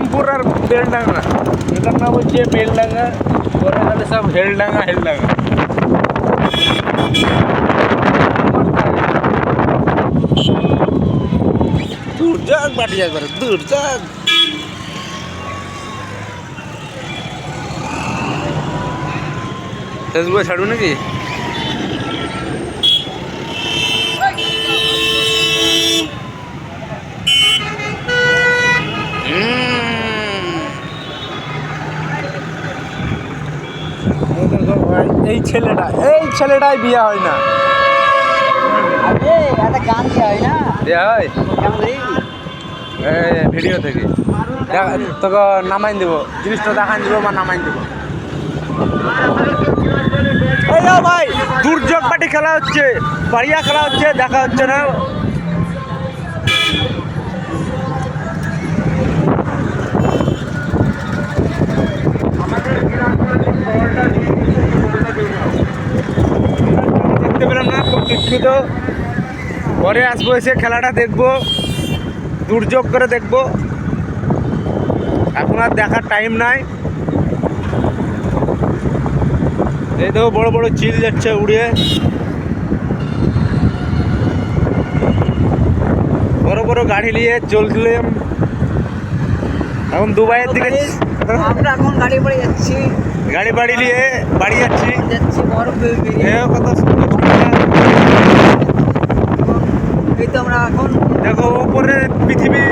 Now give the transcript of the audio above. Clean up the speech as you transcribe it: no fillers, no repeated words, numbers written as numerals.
রামপুর আর বেলডাঙ্গা, এটার নাম হচ্ছে বেলডাঙ্গা, পরে তাহলে সব হেলডাঙ্গা হেলডাঙ্গা। দূর যাক বাটি একবারে দূর যাক। ফেসবুকে ছাড়বো নাকি? এই ছেলেটাই বিয়ে হয় না। একটা গান দেওয়া হয় না, দেওয়া হয় কেমন ভিডিও থেকে। তোকে নামাই দেবো, জিনিসটা দেখাই দেবো বা নামাই দেবো। এই ভাই দুর্যোগ পার্টি খেলা হচ্ছে, বাড়িয়া খেলা হচ্ছে, দেখা হচ্ছে না। দেখতে পেলাম না, খুব দুঃখিত। পরে আসবো, এসে খেলাটা দেখবো, দুর্যোগ করে দেখবো। এখন আর দেখার টাইম নাই। এই দেখো বড় বড় চিল যাচ্ছে উড়িয়ে, বড় বড় গাড়ি নিয়ে চলছিলাম এখন দুবাইয়ের দিকে। আমরা এখন গাড়ি পরে যাচ্ছি, গাড়ি বাড়ি নিয়ে বাড়ি যাচ্ছি। বরফ কত সুন্দর। এই তো আমরা এখন দেখো উপরে পৃথিবী